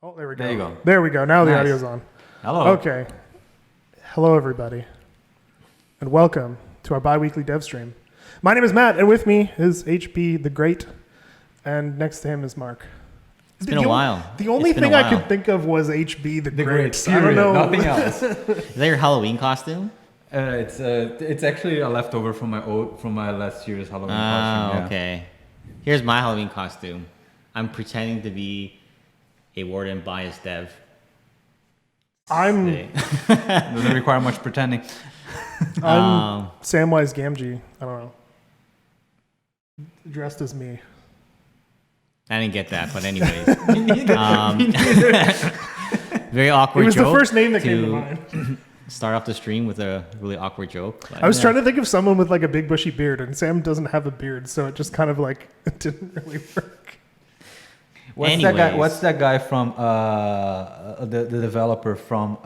Oh, there we go. There you go. There we go. Now the Nice. audio's on. Hello. Okay. Hello, everybody, and welcome to our bi-weekly Devstream. My name is Matt, and with me is HB the Great, and next to him is Mark. It's been a while. The only It's been thing a I while. could think of was HB the Great. I Period. don't know. Nothing else. Is that your Halloween costume? It's actually a leftover from my last year's Halloween costume. Yeah. Okay. Here's my Halloween costume. I'm pretending to be a warden biased dev. I'm Today. Doesn't require much pretending. Samwise Gamgee. I don't know. Dressed as me. I didn't get that, but anyways. Very awkward It was joke. the first name that came to mind. Start off the stream with a really awkward joke. I was trying to think of someone with like a big bushy beard, and Sam doesn't have a beard, so it just kind of like it didn't really work. What's that guy from the developer from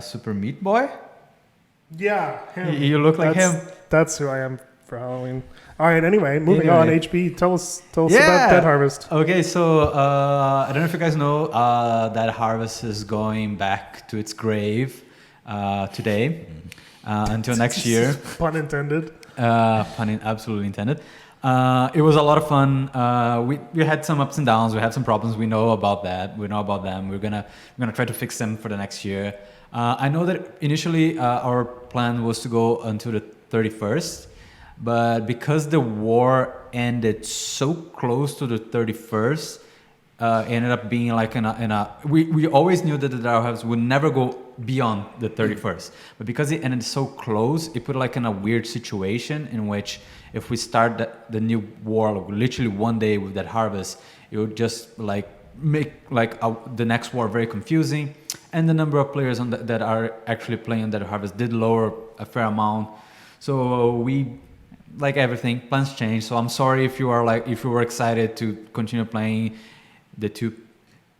Super Meat Boy? Yeah, him. You look like him. That's who I am for Halloween. All right. Anyway, moving on. HB, tell us about Dead Harvest. Okay, so I don't know if you guys know that Harvest is going back to its grave today until next year. Pun intended. Absolutely intended. It was a lot of fun. We had some ups and downs. We had some problems. We know about that. We know about them. We're gonna try to fix them for the next year. I know that initially our plan was to go until the 31st, but because the war ended so close to the 31st, ended up being like we always knew that the Dark House would never go beyond the 31st, but because it ended so close, it put like in a weird situation in which if we start the new war literally one day with that Harvest, it would just like make like the next war very confusing, and the number of players that are actually playing that Harvest did lower a fair amount. So we, like everything, plans change. So I'm sorry if you were excited to continue playing. The two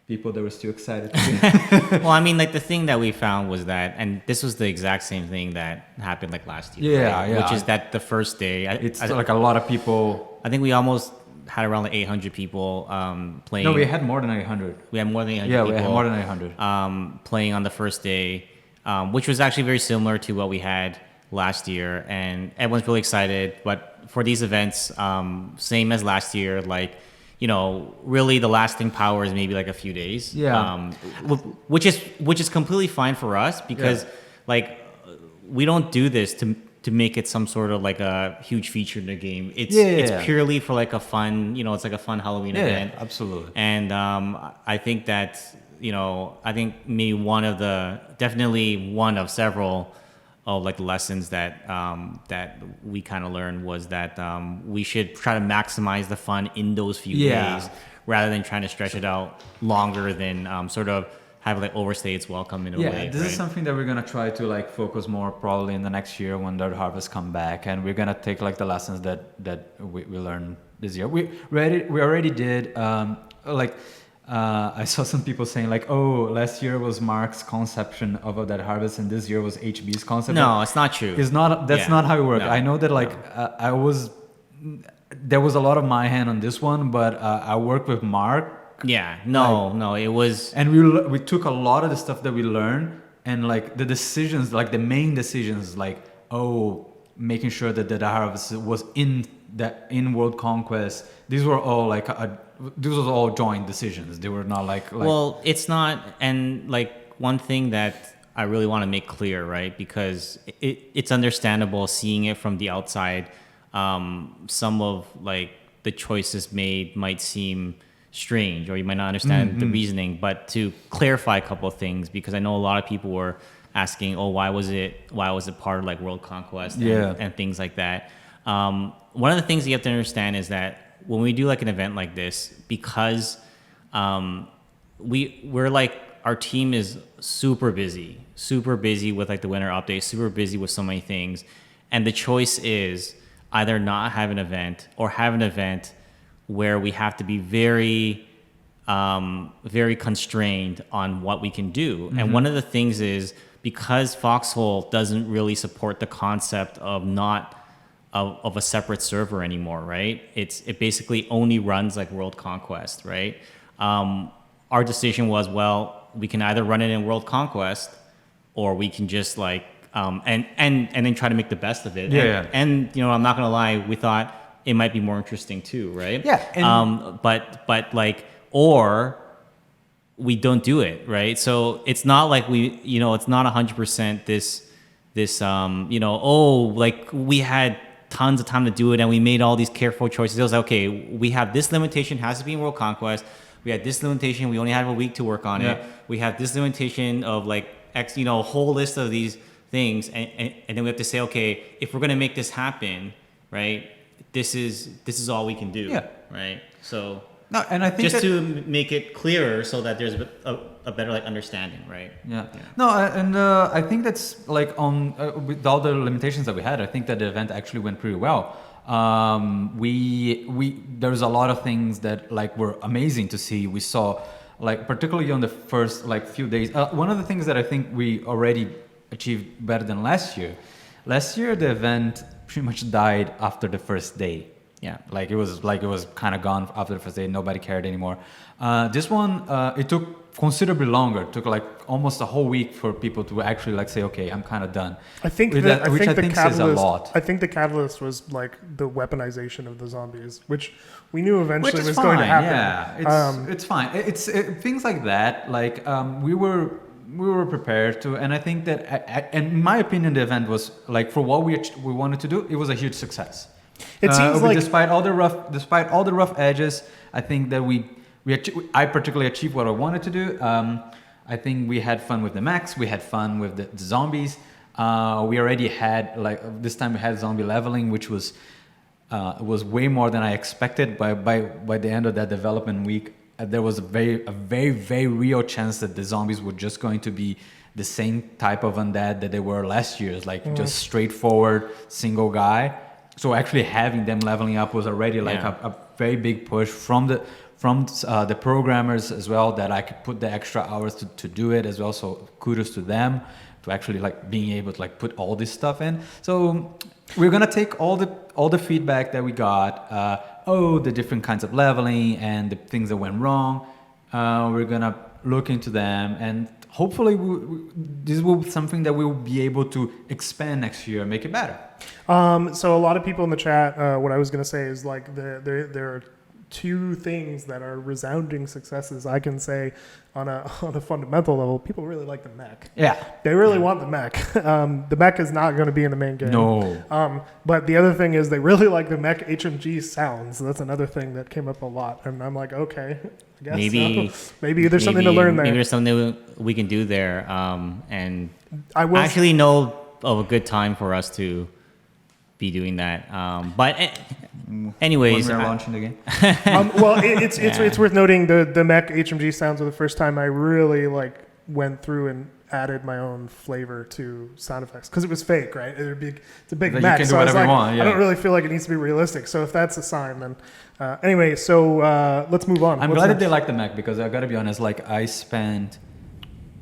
people that were still excited to Well, I mean, like the thing that we found was that, and this was the exact same thing that happened like last year. Yeah, right? yeah. Which is that the first day, like a lot of people. I think we almost had around like 800 people playing. No, we had more than 800. We had more than 800 Yeah, people. we had more than 800. Playing on the first day, which was actually very similar to what we had last year, and everyone's really excited. But for these events, same as last year, like, you know, really the lasting power is maybe like a few days. Yeah. Which is completely fine for us because like we don't do this to make it some sort of like a huge feature in the game. It's purely for like a fun, you know, it's like a fun Halloween event. Yeah, absolutely. And I think that, you know, I think maybe definitely one of several of like lessons that that we kind of learned was that we should try to maximize the fun in those few days rather than trying to stretch it out longer than sort of have like overstay its welcome in a way. This is something that we're gonna try to like focus more probably in the next year when the Harvest come back, and we're gonna take like the lessons that we learned this year. We already did I saw some people saying like, oh, last year was Mark's conception of that Harvest and this year was HB's concept. No, it's not true. It's not. That's not how it worked. No, I know that like there was a lot of my hand on this one, but I worked with Mark. Yeah, no, it was. And we took a lot of the stuff that we learned and like the decisions, like the main decisions, like making sure that the Harvest was in World Conquest. These were all like these were all joint decisions. They were not like. Well, it's not, and like one thing that I really want to make clear, right? Because it's understandable seeing it from the outside. Some of like the choices made might seem strange, or you might not understand the reasoning. But to clarify a couple of things, because I know a lot of people were asking, why was it part of like World Conquest and things like that. One of the things you have to understand is that when we do like an event like this, because we're like, our team is super busy with like the winter updates, super busy with so many things, and the choice is either not have an event or have an event where we have to be very very constrained on what we can do. And one of the things is, because Foxhole doesn't really support the concept of of a separate server anymore, right? It basically only runs like World Conquest, right? our decision was, well, we can either run it in World Conquest, or we can just like and then try to make the best of it. And you know, I'm not gonna lie, we thought it might be more interesting too, right? Yeah. And But like, or we don't do it, right? So it's not like it's not 100% this like we had tons of time to do it and we made all these careful choices. It was like, okay, we have this limitation, has to be in World Conquest. We had this limitation, we only have a week to work on it. We have this limitation of like X, a whole list of these things, and then we have to say, okay, if we're gonna make this happen, right, this is all we can do. Yeah. Right. So no, and I think just to make it clearer so that there's a better like understanding, right? Yeah. No, and I think that's like on with all the limitations that we had. I think that the event actually went pretty well. There's a lot of things that like were amazing to see. We saw like particularly on the first like few days. One of the things that I think we already achieved better than last year. Last year the event pretty much died after the first day. Yeah, it was kind of gone after the first day. Nobody cared anymore. This one, it took considerably longer. It took like almost a whole week for people to actually like say, okay, I'm kind of done. I think which I think says a lot. I think the catalyst was like the weaponization of the zombies, which we knew eventually Which is was fine, going to happen. Yeah, it's fine. It's things like that. Like we were prepared to, and I think that, in my opinion, the event was like for what we wanted to do, it was a huge success. It seems like despite all the rough edges, I think that I particularly achieved what I wanted to do. I think we had fun with the mechs. We had fun with the zombies. We already had this time we had zombie leveling, which was way more than I expected. By the end of that development week, there was a very very real chance that the zombies were just going to be the same type of undead that they were last year, just straightforward single guy. So actually having them leveling up was already a very big push from the programmers as well, that I could put the extra hours to do it as well. So kudos to them to actually being able to put all this stuff in. So we're gonna take all the feedback that we got, the different kinds of leveling and the things that went wrong. We're gonna look into them, and hopefully this will be something that we will be able to expand next year and make it better. So a lot of people in the chat, what I was going to say is there are two things that are resounding successes. I can say on a fundamental level, people really like the mech. Yeah. They really want the mech. The mech is not going to be in the main game. No. But the other thing is they really like the mech HMG sounds. So that's another thing that came up a lot. And I'm like, okay, I guess maybe there's something to learn there. Maybe there's something we can do there. And I will actually know of a good time for us to be doing that. But anyways, when we're launching the game. Well, it's worth noting the mech HMG sounds were the first time I really went through and added my own flavor to sound effects, because it was fake, right? It's a big that mech, you can so do I was whatever you want, yeah. I don't really feel like it needs to be realistic. So if that's a sign, then anyway. So let's move on. I'm glad that they like the mech, because I got to be honest. I spent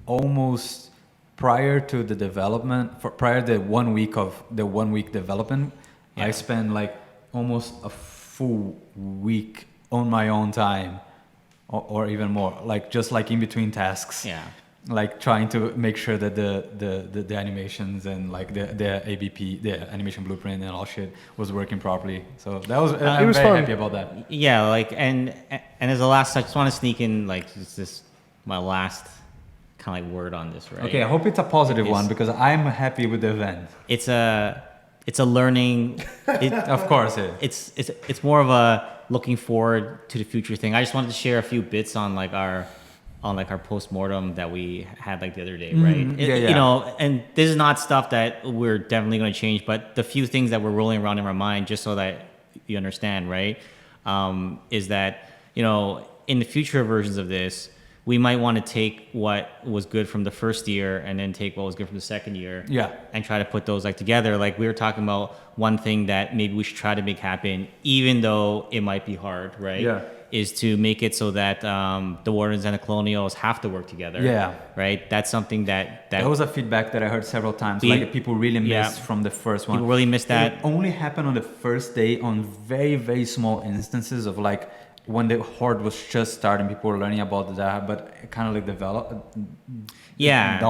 almost prior to the development, prior to the 1 week development, I spent almost a full week on my own time, or even more, just in between tasks. Yeah. Trying to make sure that the animations and the ABP, the animation blueprint and all shit was working properly. So that was, I'm very happy about that. Yeah, and as a last, I just want to sneak in this my last kind of word on this, right? Okay, I hope it's a positive one, because I'm happy with the event. It's a learning. Of course, it's more of a looking forward to the future thing. I just wanted to share a few bits on our post-mortem that we had the other day, right? And this is not stuff that we're definitely going to change, but the few things that we're rolling around in our mind, just so that you understand, right? Is that in the future versions of this, we might want to take what was good from the first year and then take what was good from the second year, and try to put those together. We were talking about one thing that maybe we should try to make happen, even though it might be hard, right? Yeah. Is to make it so that the Wardens and the Colonials have to work together. Yeah. Right? That's something that was a feedback that I heard several times. People really missed from the first one. People really missed that. It only happened on the first day on very, very small instances of when the Horde was just starting, people were learning about that, but it kind of like developed. Yeah,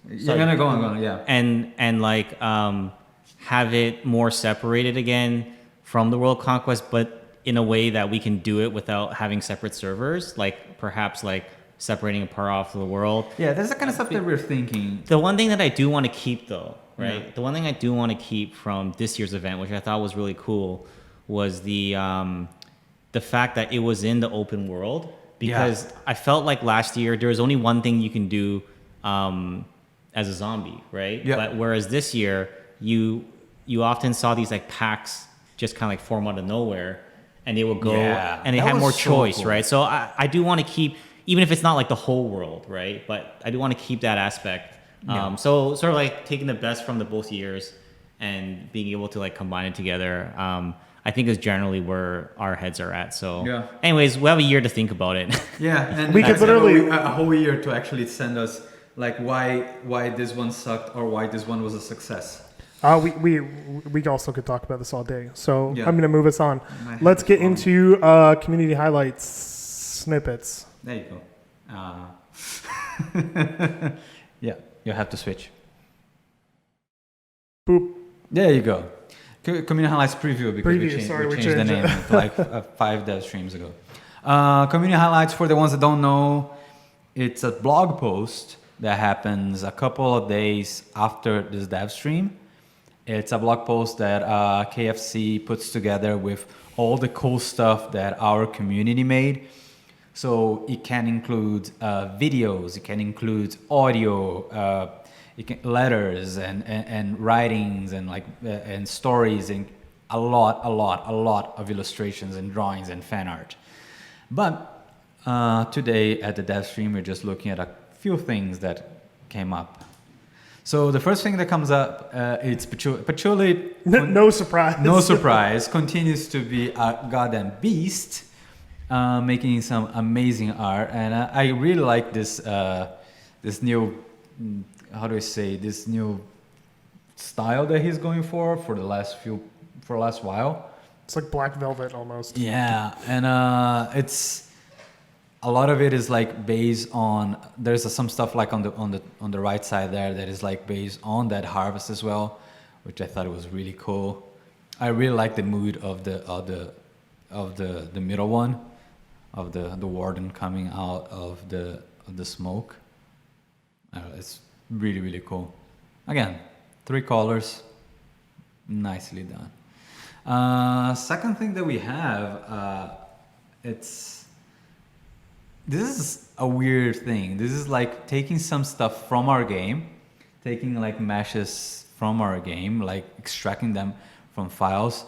You're gonna go on, yeah. and like have it more separated again from the world conquest, but in a way that we can do it without having separate servers, like perhaps like separating apart off the world. Yeah, that's the kind of stuff that we're thinking. The one thing that I do want to keep though, right? Yeah. The one thing I do want to keep from this year's event, which I thought was really cool, was the fact that it was in the open world, because I felt like last year there was only one thing you can do as a zombie, right? Yeah. But whereas this year you often saw these like packs just kind of like form out of nowhere, and they would go and they had more choice, cool. Right? So I do want to keep, even if it's not like the whole world, right? But I do want to keep that aspect. So sort of like taking the best from the both years and being able to like combine it together. I think is generally where our heads are at. So anyways, we have a year to think about it. Yeah, and we could literally a whole year to actually send us like why this one sucked or why this one was a success. We also could talk about this all day. So I'm going to move us on. Let's get into community highlights snippets. There you go. Yeah, you have to switch. Boop. There you go. Community highlights preview because we changed the name like 5 dev streams ago. Community highlights, for the ones that don't know, it's a blog post that happens a couple of days after this dev stream. It's a blog post that KFC puts together with all the cool stuff that our community made. So it can include videos, it can include audio, letters and writings and like and stories and a lot of illustrations and drawings and fan art. But today at the dev stream, we're just looking at a few things that came up. So the first thing that comes up, it's Patchouli. No surprise. No surprise. Continues to be a goddamn beast, making some amazing art, and I really like this this new. How do I say, this new style that he's going for the last while. It's like black velvet almost. Yeah, and it's a lot of it is like based on, there's some stuff like on the right side there that is like based on that harvest as well, which I thought was really cool. I really like the mood of the middle one, of the warden coming out of the smoke. It's really, really cool. Again, 3 colors, nicely done. Second thing that we have, this is a weird thing. This is like taking some stuff from our game, taking like meshes from our game, like extracting them from files,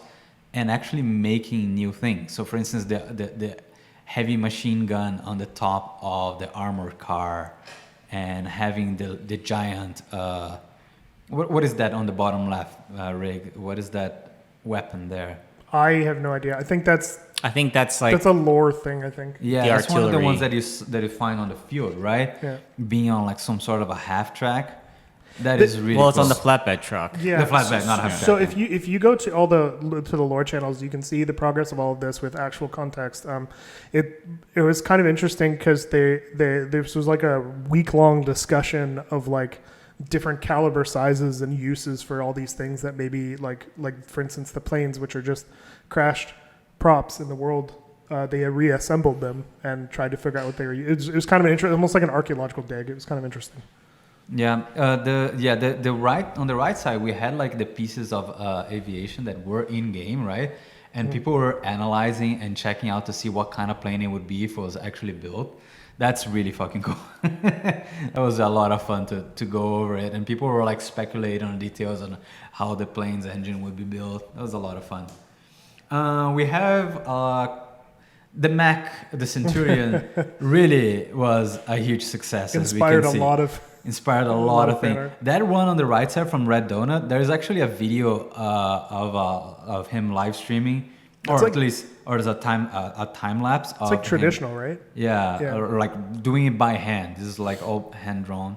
and actually making new things. So for instance, the heavy machine gun on the top of the armored car, and having the giant, what is that on the bottom left, Rig? What is that weapon there? I have no idea. I think that's like that's a lore thing. I think. Yeah, that's one of the ones that you find on the field, right? Yeah. Being on like some sort of a half track. That is really it's on the flatbed truck. Yeah, the flatbed, not a half track. So if you go to all the lore channels, you can see the progress of all of this with actual context. It was kind of interesting because this was like a week-long discussion of like different caliber sizes and uses for all these things that maybe like for instance the planes, which are just crashed props in the world. They reassembled them and tried to figure out what they were. It was kind of almost like an archaeological dig. It was kind of interesting. Yeah, the right on the right side we had like the pieces of aviation that were in game, right? And people were analyzing and checking out to see what kind of plane it would be if it was actually built. That's really fucking cool. That was a lot of fun to go over it, and people were like speculating on details on how the plane's engine would be built. That was a lot of fun. We have the Mac, the Centurion, really was a huge success. Inspired as we can see. Inspired a lot of things. That one on the right side from Red Donut, there's actually a video of him live streaming, or at least, or there's a time lapse. It's like traditional, right? Yeah, or like doing it by hand. This is like all hand drawn.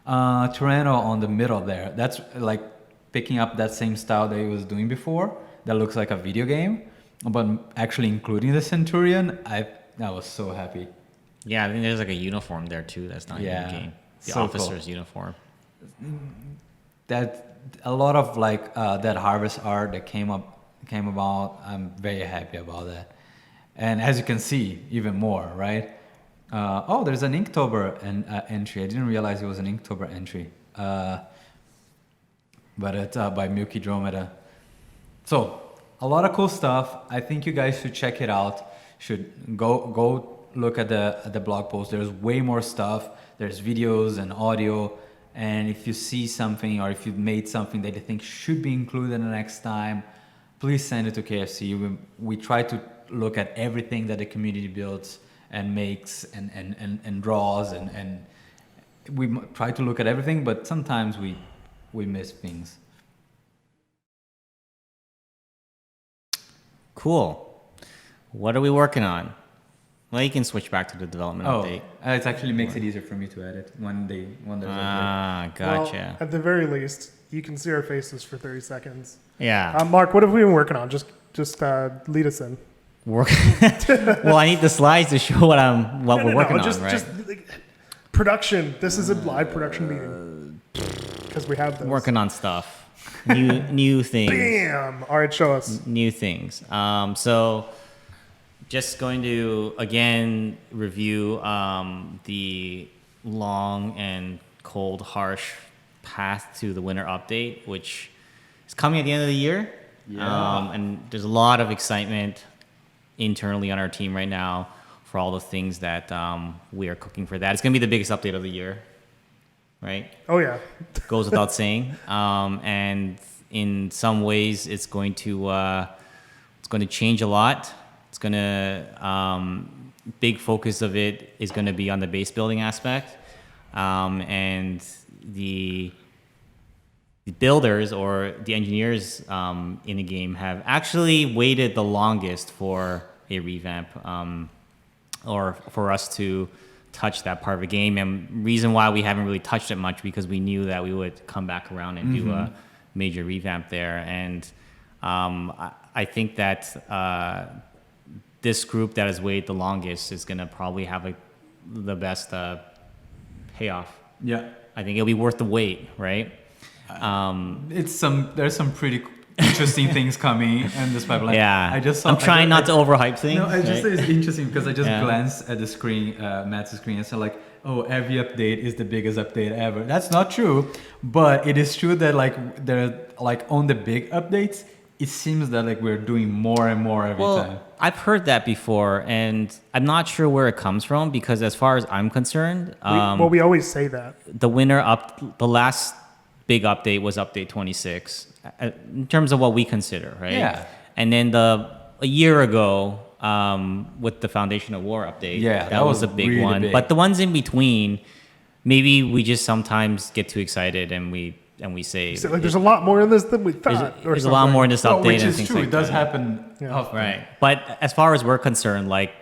Tyranno on the middle there. That's like picking up that same style that he was doing before. That looks like a video game. But actually including the Centurion, I was so happy. Yeah, I think there's like a uniform there too. That's not in the game. The so officer's cool. uniform. That a lot of like that harvest art that came about. I'm very happy about that. And as you can see, even more, right? There's an Inktober entry. I didn't realize it was an Inktober entry. But it's by Milky Dromeda. So a lot of cool stuff. I think you guys should check it out. Should go look at the blog post. There's way more stuff. There's videos and audio. And if you see something or if you've made something that you think should be included the next time, please send it to KFC. We try to look at everything that the community builds and makes and draws and we try to look at everything, but sometimes we miss things. Cool. What are we working on? Well, you can switch back to the development update. It actually makes it easier for me to edit when there's Gotcha. Well, at the very least, you can see our faces for 30 seconds. Yeah. Mark, what have we been working on? Just lead us in. Well, I need the slides to show what we're working on, right? Just like, production. This is a live production meeting because we have those. Working on stuff. New things. Bam! All right, show us. New things. So just going to, again, review the long and cold, harsh path to the winter update, which is coming at the end of the year. Yeah. And there's a lot of excitement internally on our team right now for all the things that we are cooking for that. It's going to be the biggest update of the year, right? Oh, yeah. Goes without saying. And in some ways, it's going to change a lot. It's going to big focus of it is going to be on the base building aspect, and the builders or the engineers in the game have actually waited the longest for a revamp, or for us to touch that part of the game. And reason why we haven't really touched it much because we knew that we would come back around and do a major revamp there. And I think that this group that has waited the longest is going to probably have the best payoff. Yeah. I think it'll be worth the wait, right? There's some pretty interesting things coming in this pipeline. Yeah, I'm trying not to overhype things. No, it's right? interesting because I just glanced at the screen, Matt's screen, and said like, oh, every update is the biggest update ever. That's not true, but it is true that like they're like on the big updates, it seems that like we're doing more and more every time. I've heard that before, and I'm not sure where it comes from because as far as I'm concerned, we always say that. the last big update was update 26 in terms of what we consider, right? Yeah. And then a year ago with the Foundation of War update, that was a big really one. big. But the ones in between, maybe we just sometimes get too excited and we say So, like, there's a lot more in this than we thought. there's a lot more in this update, Which and is things true. like It does that. happen Yeah. often. Right. But as far as we're concerned, like,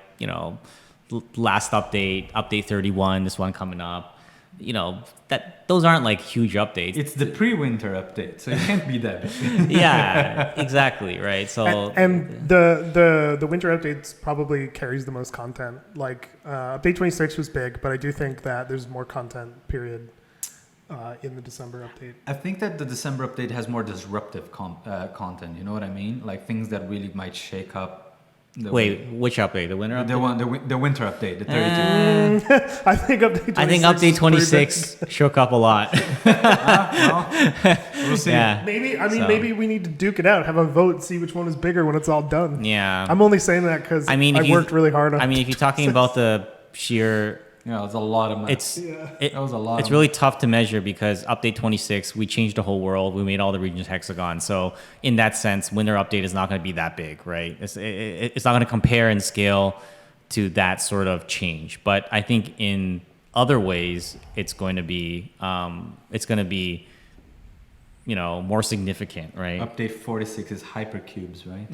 last update, update 31, this one coming up, those aren't like huge updates. It's the pre-winter update, so it can't be that big. Yeah, exactly. Right. So, And the winter updates probably carries the most content. Like update 26 was big, but I do think that there's more content, period, in the December update. I think that the December update has more disruptive content. You know what I mean? Like things that really might shake up. which update? The winter update? The winter update, the 32. I think update 26 I think update 26 shook up a lot. We'll see. Yeah. Maybe we need to duke it out, have a vote, see which one is bigger when it's all done. Yeah. I'm only saying that because I worked really hard on it. If you're talking about the sheer, Yeah, it's a lot of money. it was a lot It's of really tough to measure because update 26, we changed the whole world. We made all the regions hexagon. So in that sense, winter update is not going to be that big, right? It's not going to compare in scale to that sort of change. But I think in other ways, it's going to be more significant, right? Update 46 is hypercubes, right?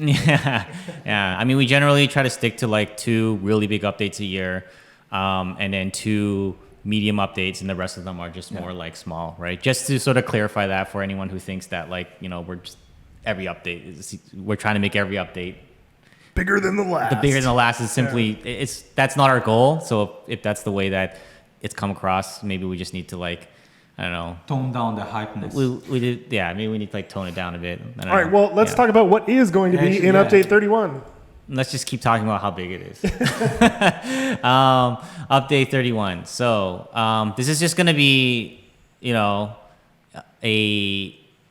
Yeah. We generally try to stick to like 2 really big updates a year. And then 2 medium updates, and the rest of them are just more like small, right? Just to sort of clarify that for anyone who thinks that we're just we're trying to make every update Bigger than the last. The bigger than the last is simply that's not our goal. So if that's the way that it's come across, maybe we just need to like, I don't know, Tone down the hypeness. we did, maybe we need to like tone it down a bit. All right, well, let's talk about what is going to be Actually, in update 31. Let's just keep talking about how big it is. Update 31. So this is just going to be,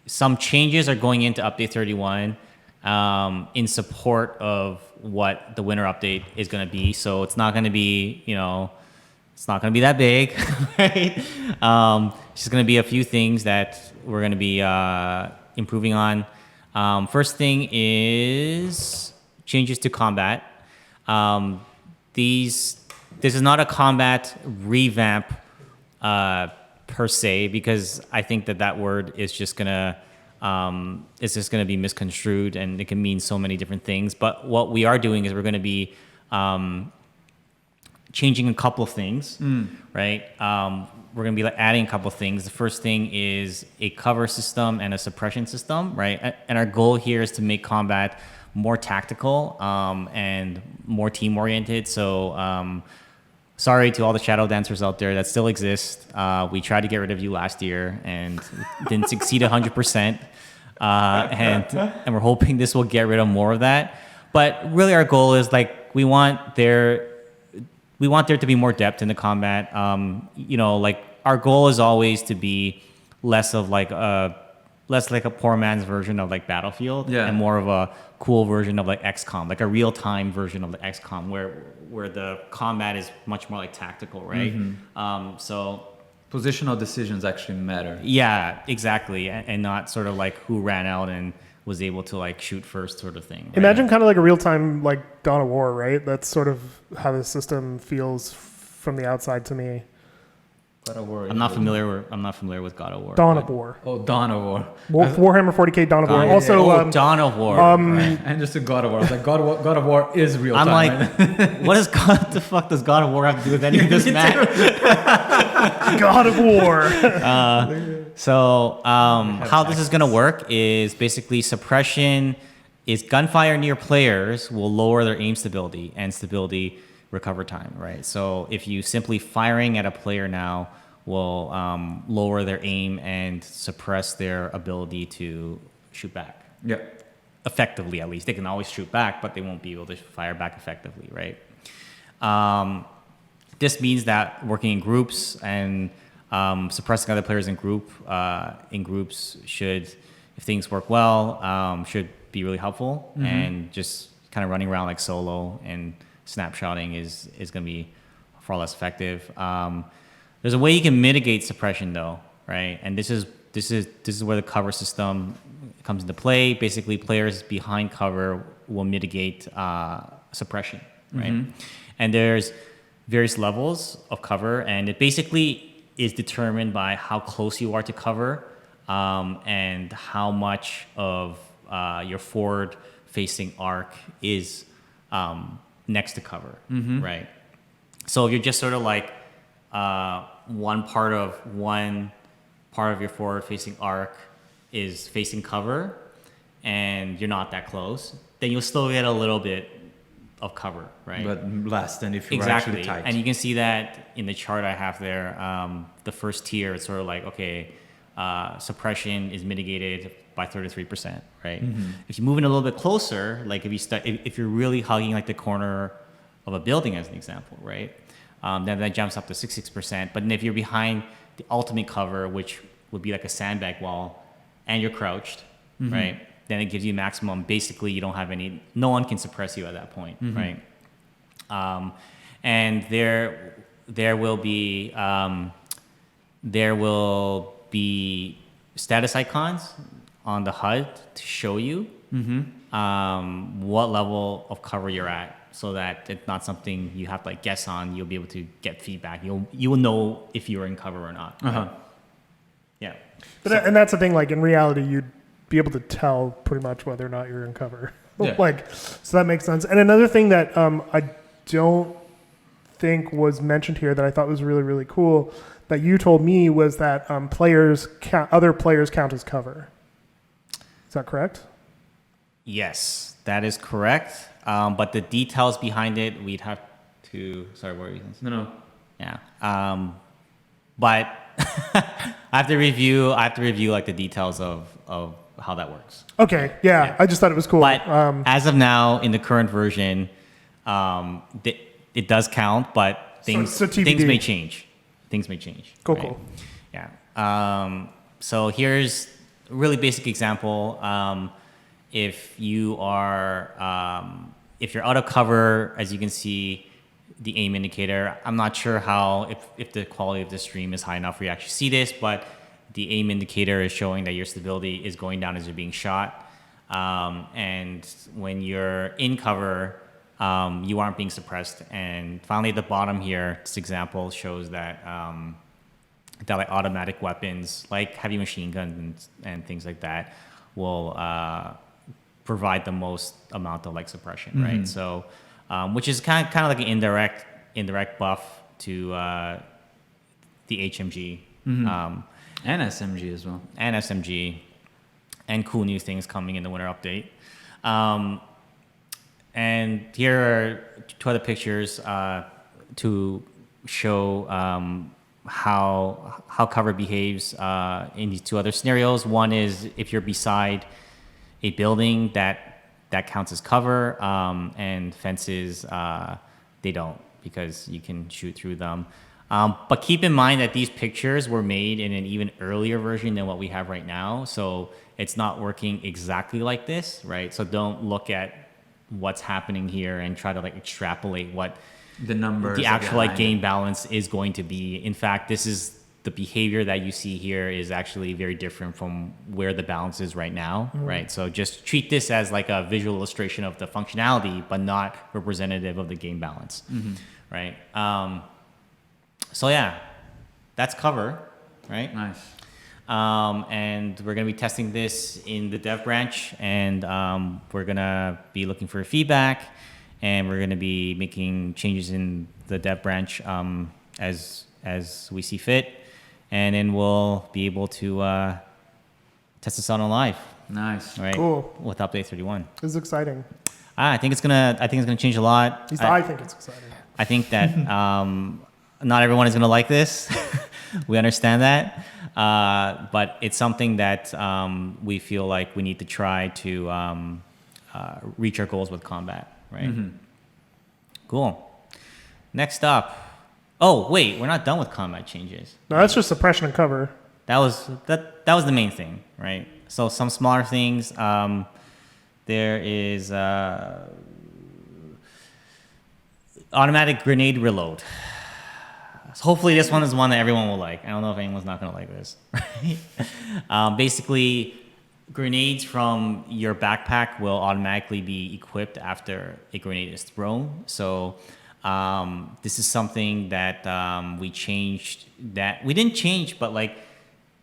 some changes are going into update 31 in support of what the winter update is going to be. So it's not going to be, it's not going to be that big, right? It's just going to be a few things that we're going to be improving on. First thing is changes to combat. This is not a combat revamp per se, because I think that word is just gonna be misconstrued, and it can mean so many different things. But what we are doing is we're going to be changing a couple of things, right? We're going to be adding a couple of things. The first thing is a cover system and a suppression system, right? And our goal here is to make combat more tactical and more team oriented. So sorry to all the shadow dancers out there that still exist. We tried to get rid of you last year and didn't succeed 100%. And we're hoping this will get rid of more of that. But really our goal is we want there to be more depth in the combat. Our goal is always to be less like a poor man's version of Battlefield, and more of a cool version of XCOM, like a real time version of the XCOM where the combat is much more tactical, right? So positional decisions actually matter. Yeah, exactly, and not sort of who ran out and was able to shoot first sort of thing. Right? Imagine kind of like a real time Dawn of War, right? That's sort of how the system feels from the outside to me. God of War. I'm not familiar with God of War. Dawn of War. Oh, Dawn of War. Warhammer 40k Dawn of War. Also, Dawn of War. Right. And just God of War. I was like, God of War is real time. I'm like, what the fuck does God of War have to do with any of this, man? God of War. So how this is going to work is basically suppression is gunfire near players will lower their aim stability and stability recover time, right? So if you simply firing at a player now will lower their aim and suppress their ability to shoot back. Yeah. Effectively, at least. They can always shoot back, but they won't be able to fire back effectively, right? This means that working in groups and suppressing other players in groups should, if things work well, should be really helpful. And just kind of running around like solo and snapshotting is going to be far less effective. There's a way you can mitigate suppression though, right? And this is where the cover system comes into play. Basically, players behind cover will mitigate suppression, right? And there's various levels of cover, and it basically is determined by how close you are to cover and how much of your forward-facing arc is next to cover, right? So if you're just sort of one part of your forward-facing arc is facing cover, and you're not that close, then you'll still get a little bit of cover, right? But less than if you were Exactly. actually tight. And you can see that in the chart I have there. The first tier, it's sort of suppression is mitigated by 33%, right? If you move in a little bit closer, if you're really hugging the corner of a building as an example, right? Then that jumps up to 66%. But then if you're behind the ultimate cover, which would be like a sandbag wall, and you're crouched, right? Then it gives you maximum. Basically, you don't have no one can suppress you at that point, right? And there will be status icons on the HUD to show you what level of cover you're at, so that it's not something you have to guess on. You'll be able to get feedback. You will know if you're in cover or not. Right? Yeah. But and that's the thing. In reality, you'd be able to tell pretty much whether or not you're in cover. Yeah. So that makes sense. And another thing that I don't think was mentioned here that I thought was really, really cool that you told me was that other players count as cover. Is that correct? Yes, that is correct. but the details behind it, we'd have to. Sorry, what were you saying? No. Yeah. But I have to review like the details of how that works. Okay, yeah, I just thought it was cool. But as of now, in the current version, it does count, but things so TBD. things may change. Things may change. Cool, right? cool. Yeah. So here's a really basic example. If you are if you're out of cover, as you can see, the aim indicator. I'm not sure how if the quality of the stream is high enough for you to actually see this, but the aim indicator is showing that your stability is going down as you're being shot. And when you're in cover, you aren't being suppressed. And finally, at the bottom here, this example shows that that like automatic weapons, like heavy machine guns and things like that, will provide the most amount of like suppression, right? So, which is kind of like an indirect buff to the HMG. And SMG as well. And SMG, and cool new things coming in the winter update. And here are two other pictures to show how cover behaves in these two other scenarios. One is if you're beside a building that counts as cover, and fences they don't, because you can shoot through them. But keep in mind that these pictures were made in an even earlier version than what we have right now. So it's not working exactly like this, right? So don't look at what's happening here and try to like extrapolate what The numbers. the actual like behind it. game balance is going to be. In fact, this is the behavior that you see here is actually very different from where the balance is right now, right? So just treat this as like a visual illustration of the functionality, but not representative of the game balance, right? So yeah, that's cover, right? Nice. And we're going to be testing this in the dev branch, and we're going to be looking for feedback, and we're going to be making changes in the dev branch as we see fit, and then we'll be able to test this out on live, Nice. right? Cool. With update 31. This is exciting. I think it's gonna change a lot. At least I think it's exciting. I think that not everyone is going to like this. We understand that. But it's something that we feel like we need to try to reach our goals with combat, right? Cool. Next up. Oh, wait, we're not done with combat changes. No, that's just suppression and cover. That was the main thing, right? So some smaller things. There is automatic grenade reload. So hopefully this one is one that everyone will like. I don't know if anyone's not going to like this. Right? Basically, grenades from your backpack will automatically be equipped after a grenade is thrown. So this is something that we changed. That we didn't change, but like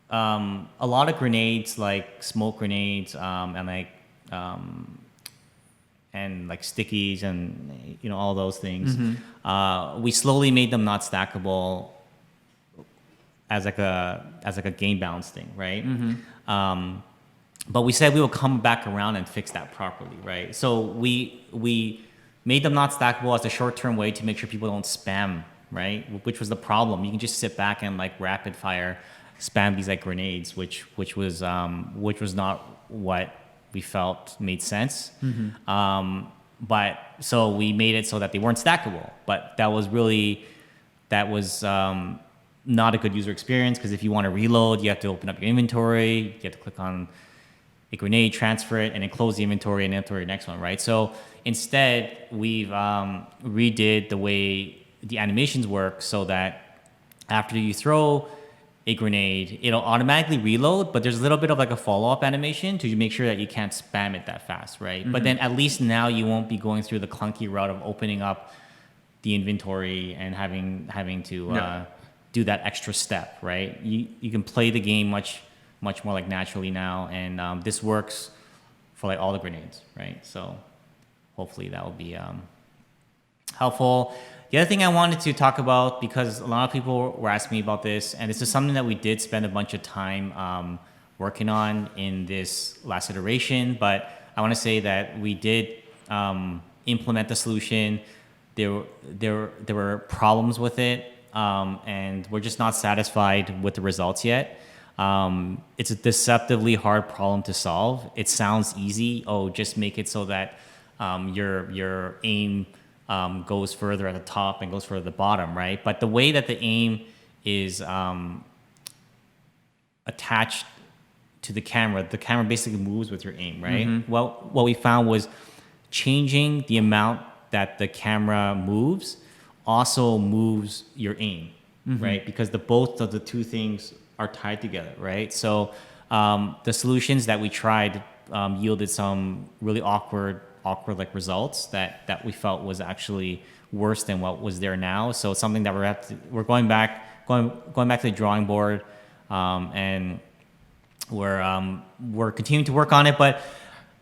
a lot of grenades, like smoke grenades, and like stickies and all those things. We slowly made them not stackable as like a game balance thing, right? But we said we will come back around and fix that properly, right? So we made them not stackable as a short-term way to make sure people don't spam, right? Which was the problem. You can just sit back and like rapid fire spam these like grenades, which was not what we felt made sense. But so we made it so that they weren't stackable, but that was not a good user experience, because if you want to reload, you have to open up your inventory, you have to click on a grenade, transfer it, and then close the inventory and enter the next one, right? So instead, we've redid the way the animations work so that after you throw a grenade, it'll automatically reload, but there's a little bit of like a follow-up animation to make sure that you can't spam it that fast, right? But then at least now you won't be going through the clunky route of opening up the inventory and having to do that extra step, right? You can play the game much more like naturally now, and this works for like all the grenades, right? So hopefully that will be helpful. The other thing I wanted to talk about, because a lot of people were asking me about this, and this is something that we did spend a bunch of time working on in this last iteration, but I want to say that we did implement the solution. There were problems with it, and we're just not satisfied with the results yet. It's a deceptively hard problem to solve. It sounds easy. Oh, just make it so that your aim goes further at the top and goes further at the bottom, right? But the way that the aim is attached to the camera basically moves with your aim, right? Well, what we found was changing the amount that the camera moves also moves your aim, right? Because both of the two things are tied together, right? So the solutions that we tried yielded some really awkward like results that we felt was actually worse than what was there now. So it's something that we're going back to the drawing board, and we're continuing to work on it. But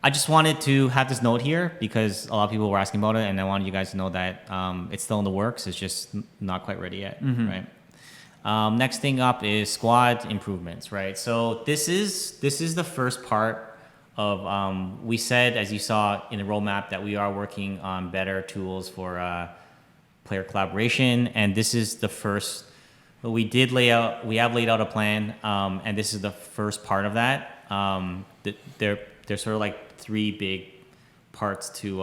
I just wanted to have this note here because a lot of people were asking about it, and I wanted you guys to know that it's still in the works. It's just not quite ready yet, right? Next thing up is squad improvements, right? So this is the first part of we said, as you saw in the roadmap, that we are working on better tools for player collaboration, and this is the first. We have laid out a plan, and this is the first part of that. There's sort of like three big parts to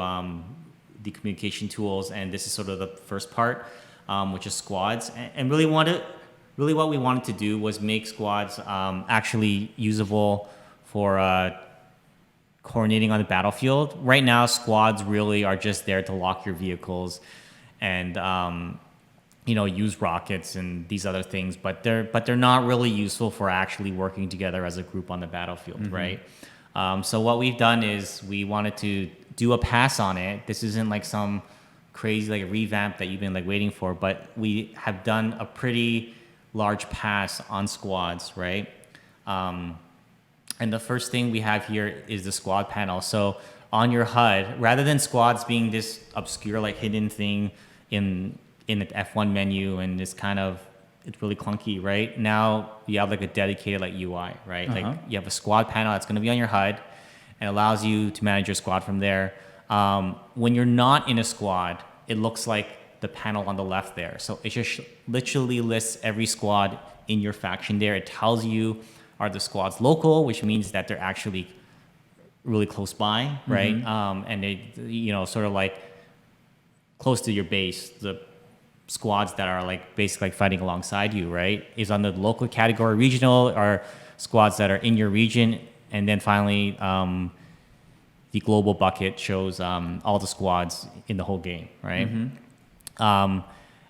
the communication tools, and this is sort of the first part, which is squads. And really what we wanted to do was make squads actually usable for coordinating on the battlefield. Right now, squads really are just there to lock your vehicles and use rockets and these other things, but they're not really useful for actually working together as a group on the battlefield, right? So what we've done is we wanted to do a pass on it. This isn't like some crazy like revamp that you've been like waiting for, but we have done a pretty large pass on squads, right? And the first thing we have here is the squad panel. So on your HUD, rather than squads being this obscure like hidden thing in the F1 menu and it's really clunky, right? Now you have like a dedicated like UI, right? Like you have a squad panel that's going to be on your HUD and allows you to manage your squad from there. When you're not in a squad, it looks like the panel on the left there. So it just literally lists every squad in your faction there. It tells you, are the squads local, which means that they're actually really close by, right? And they, sort of like close to your base. The squads that are like basically like fighting alongside you, right, is on the local category. Regional are squads that are in your region, and then finally the global bucket shows all the squads in the whole game, right?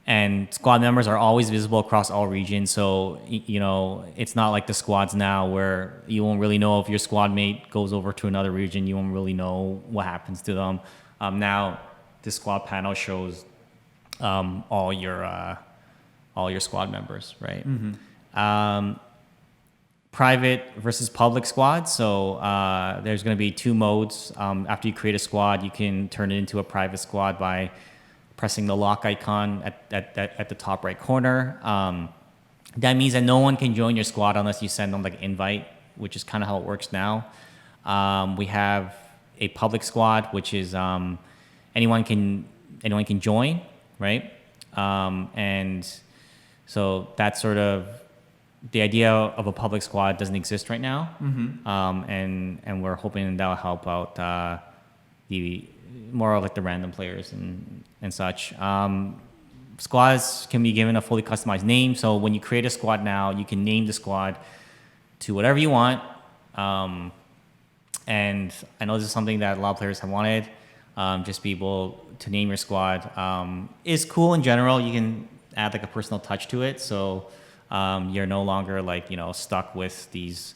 And squad members are always visible across all regions, so it's not like the squads now where you won't really know if your squad mate goes over to another region. You won't really know what happens to them. Now the squad panel shows all your squad members, right? Private versus public squad. So there's going to be two modes. After you create a squad, you can turn it into a private squad by pressing the lock icon at the top right corner. That means that no one can join your squad unless you send them like an invite, which is kind of how it works now. We have a public squad, which is anyone can join, right? And so that's sort of the idea of a public squad doesn't exist right now. And we're hoping that will help out the more of like the random players and such. Squads can be given a fully customized name. So when you create a squad now, you can name the squad to whatever you want. And I know this is something that a lot of players have wanted. Just be able to name your squad is cool in general. You can add like a personal touch to it. So you're no longer like, stuck with these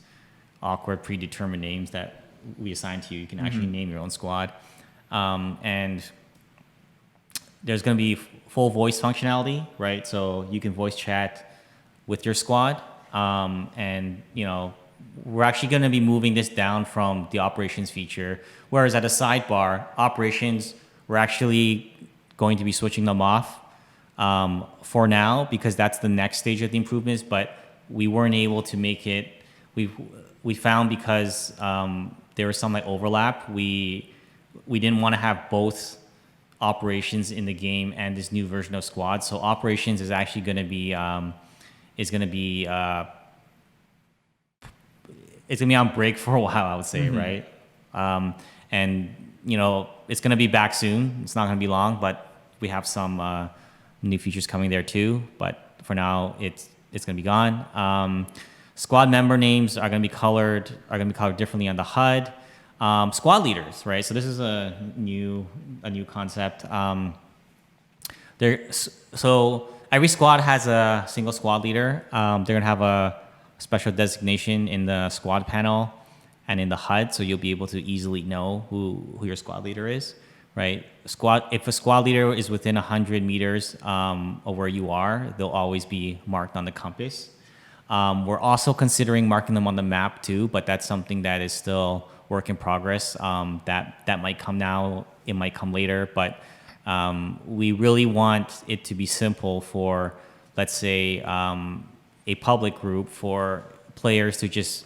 awkward predetermined names that we assign to you. You can actually name your own squad. And there's going to be full voice functionality, right? So you can voice chat with your squad. And, we're actually going to be moving this down from the operations feature, whereas at a sidebar, operations, we're actually going to be switching them off for now because that's the next stage of the improvements, but we weren't able to make it. We found because there was some like overlap, we didn't want to have both operations in the game and this new version of squad. So operations is actually going to be it's going to be on break for a while, I would say, right? And it's going to be back soon. It's not going to be long, but we have some new features coming there too. But for now, it's going to be gone. Squad member names are going to be colored differently on the HUD. Squad leaders, right? So this is a new concept. So every squad has a single squad leader. They're going to have a special designation in the squad panel and in the HUD, so you'll be able to easily know who your squad leader is, right? If a squad leader is within 100 meters of where you are, they'll always be marked on the compass. We're also considering marking them on the map too, but that's something that is still work in progress. That might come now, it might come later, but we really want it to be simple for, let's say, a public group, for players to just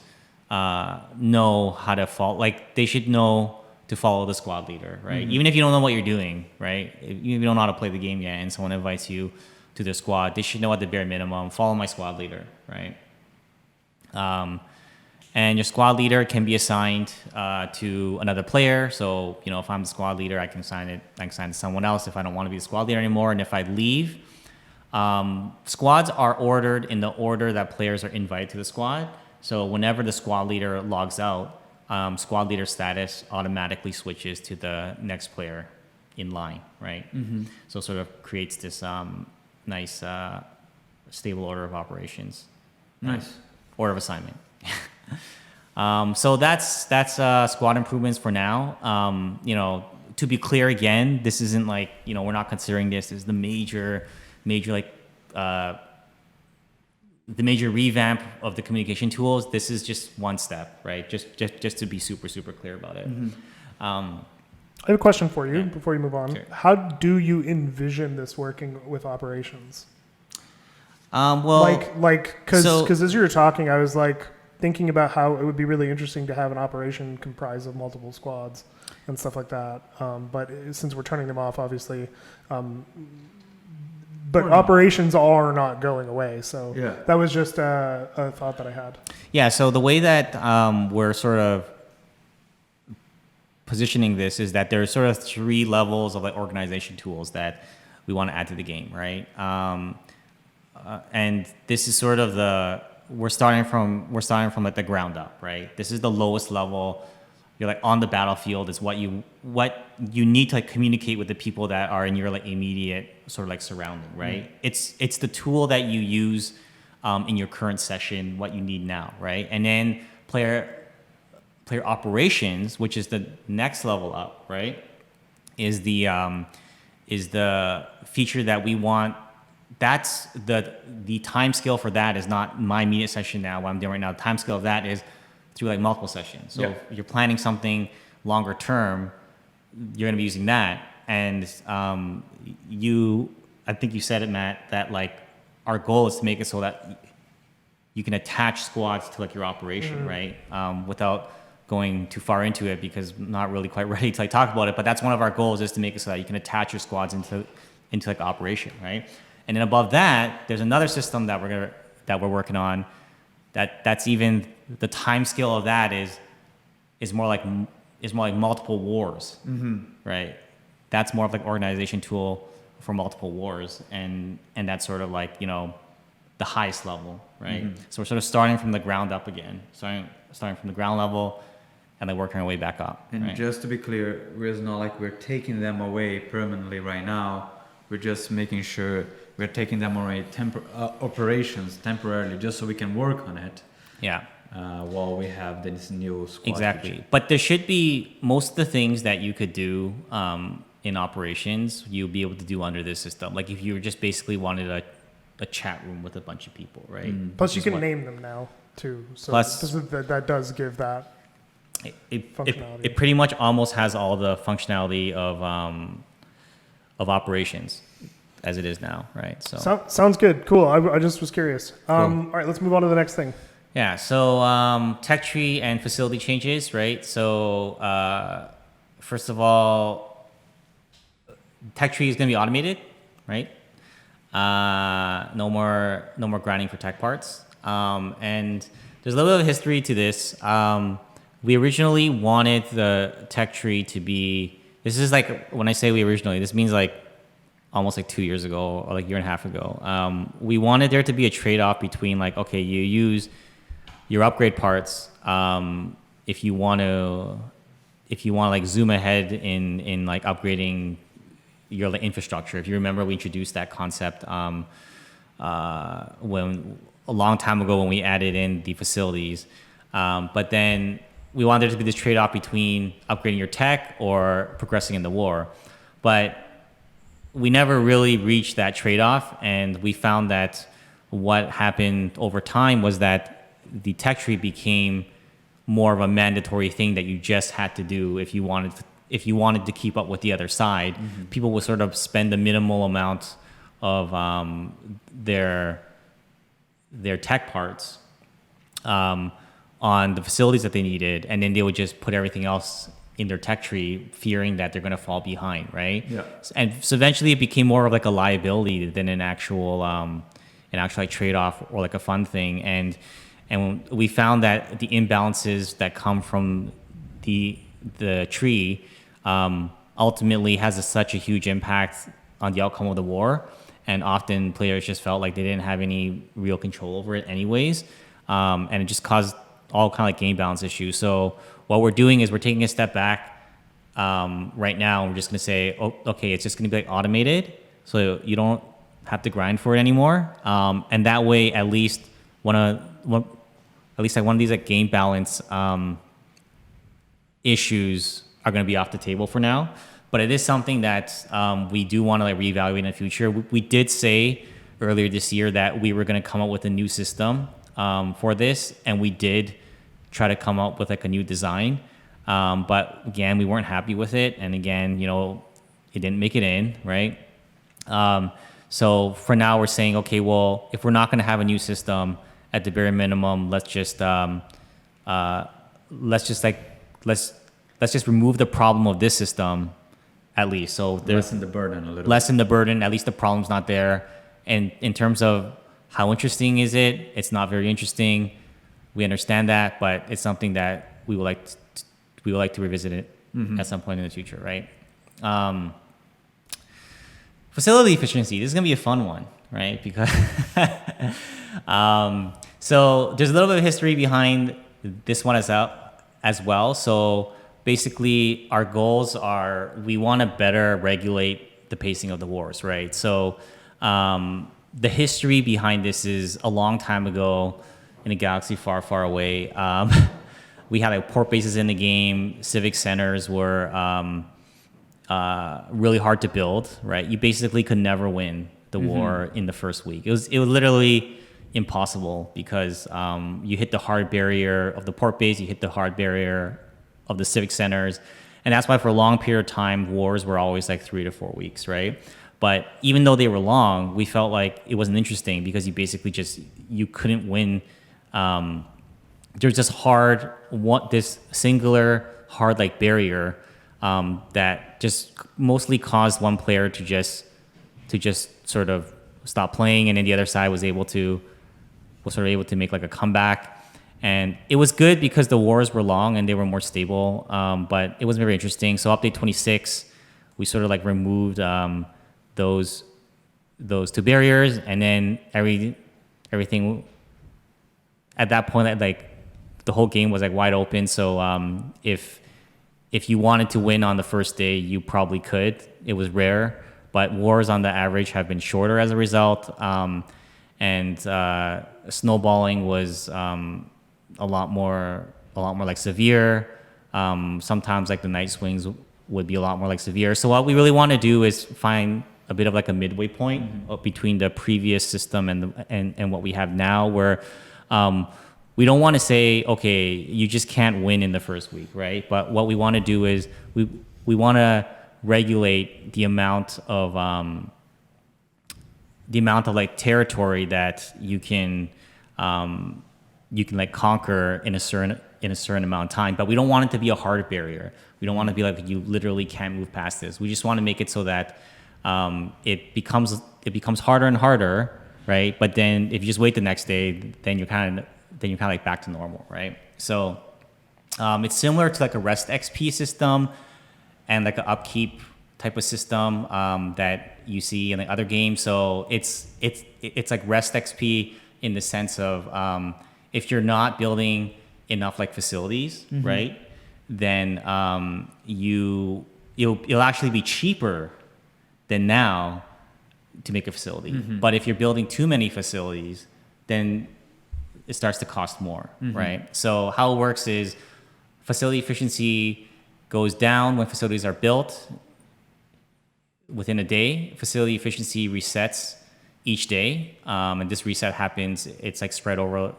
know how to follow. Like, they should know to follow the squad leader, right? Even if you don't know what you're doing, right? If you don't know how to play the game yet, and someone invites you to their squad, they should know at the bare minimum, follow my squad leader, right? And your squad leader can be assigned to another player. So, if I'm the squad leader, I can assign it to someone else if I don't want to be the squad leader anymore. And if I leave, squads are ordered in the order that players are invited to the squad. So whenever the squad leader logs out, squad leader status automatically switches to the next player in line, right? So it sort of creates this nice stable order of operations. Nice. Order of assignment. So that's squad improvements for now. To be clear again, this isn't like, we're not considering this as the major revamp of the communication tools. This is just one step, right? Just to be super, super clear about it. I have a question for you before you move on. Sure. How do you envision this working with operations? Well, because as you were talking, I was like thinking about how it would be really interesting to have an operation comprised of multiple squads and stuff like that. But since we're turning them off, obviously, but operations are not going away. So that was just a thought that I had. Yeah. So the way that we're sort of positioning this is that there's sort of 3 levels of like organization tools that we want to add to the game, right? And this is sort of we're starting from like the ground up, right? This is the lowest level. You're like on the battlefield is what you need to like communicate with the people that are in your like immediate sort of like surrounding, right? It's the tool that you use in your current session, what you need now, right? And then player operations, which is the next level up, right? Is the feature that we want. That's the time scale for that is not my immediate session now, what I'm doing right now. The time scale of that is through like multiple sessions. So if you're planning something longer term, you're going to be using that. And I think you said it, Matt, that like our goal is to make it so that you can attach squads to like your operation, right? Without going too far into it, because I'm not really quite ready to like talk about it. But that's one of our goals, is to make it so that you can attach your squads into like operation, right? And then above that, there's another system that we're working on. That's even the time scale of that is more like multiple wars, right? That's more of like organization tool for multiple wars, and that's sort of like the highest level, right? So we're sort of starting from the ground up again, starting from the ground level, and then working our way back up. And right? just to be clear, it's not like we're taking them away permanently right now. We're just making sure we're taking them away operations temporarily, just so we can work on it. Yeah. While we have this new squad. Exactly. feature. But there should be most of the things that you could do in operations, you'll be able to do under this system. Like if you just basically wanted a chat room with a bunch of people, right? Plus, you can name them now too. So that does give that functionality. It pretty much almost has all the functionality of operations as it is now, right? So sounds good. Cool. I just was curious. Cool. All right, let's move on to the next thing. Yeah, so tech tree and facility changes, right? So first of all, tech tree is going to be automated, right? No more grinding for tech parts. And there's a little bit of history to this. We originally wanted the tech tree to be. This is like when I say we originally, this means like almost like 2 years ago or like a year and a half ago. We wanted there to be a trade-off between like, okay, you use your upgrade parts if you want to like zoom ahead in like upgrading your like, infrastructure. If you remember, we introduced that concept when a long time ago when we added in the facilities. But then we wanted there to be this trade-off between upgrading your tech or progressing in the war. But we never really reached that trade-off, and we found that what happened over time was that the tech tree became more of a mandatory thing that you just had to do if you wanted to keep up with the other side. Mm-hmm. People would sort of spend the minimal amount of their tech parts on the facilities that they needed, and then they would just put everything else in their tech tree, fearing that they're going to fall behind, right? Yeah. And so eventually it became more of like a liability than an actual like trade-off or like a fun thing. And we found that the imbalances that come from the tree ultimately has such a huge impact on the outcome of the war. And often players just felt like they didn't have any real control over it anyways. And it just caused all kind of like game balance issues. So what we're doing is we're taking a step back right now. And we're just going to say, oh, okay, it's just going to be like automated. So you don't have to grind for it anymore. And that way, at least one of these like game balance issues are going to be off the table for now. But it is something that we do want to like reevaluate in the future. We did say earlier this year that we were going to come up with a new system for this, and we did try to come up with like a new design. But again, we weren't happy with it, and again, it didn't make it in, right? So for now, we're saying, okay, well, if we're not going to have a new system, at the bare minimum, let's just remove the problem of this system, at least. So lessen the burden a little. Lessen the burden. At least the problem's not there. And in terms of how interesting is it, it's not very interesting. We understand that, but it's something that we would like to revisit it at some point in the future, right? Facility efficiency. This is gonna be a fun one, right? Because so there's a little bit of history behind this one as well. So basically, our goals are we want to better regulate the pacing of the wars, right? So the history behind this is a long time ago in a galaxy far, far away. We had like port bases in the game. Civic centers were really hard to build, right? You basically could never win the war in the first week. It was literally impossible because you hit the hard barrier of the port base, you hit the hard barrier of the civic centers, and that's why for a long period of time wars were always like 3 to 4 weeks, right? But even though they were long, we felt like it wasn't interesting because you basically you couldn't win. There's this singular hard like barrier that just mostly caused one player to just sort of stop playing, and then the other side was able to make like a comeback. And it was good because the wars were long and they were more stable, but it wasn't very interesting. So update 26, we sort of like removed those two barriers, and then everything at that point, like the whole game was like wide open. So if you wanted to win on the first day, you probably could. It was rare, but wars on the average have been shorter as a result. And snowballing was a lot more like severe. Sometimes like the night swings would be a lot more like severe. So what we really want to do is find a bit of like a midway point between the previous system and what we have now, where we don't want to say, okay, you just can't win in the first week, right? But what we want to do is we want to regulate the amount of like territory that you can you can like conquer in a certain amount of time. But we don't want it to be a hard barrier. We don't want to be like you literally can't move past this. We just want to make it so that it becomes harder and harder, right? But then if you just wait the next day, then you're kind of like back to normal, right? So it's similar to like a rest XP system and like an upkeep type of system that you see in the other games. So it's like rest XP in the sense of if you're not building enough like facilities, right, then it'll actually be cheaper than now to make a facility. But if you're building too many facilities, then it starts to cost more, right? So how it works is facility efficiency goes down when facilities are built within a day. Facility efficiency resets each day, and this reset happens. It's like spread over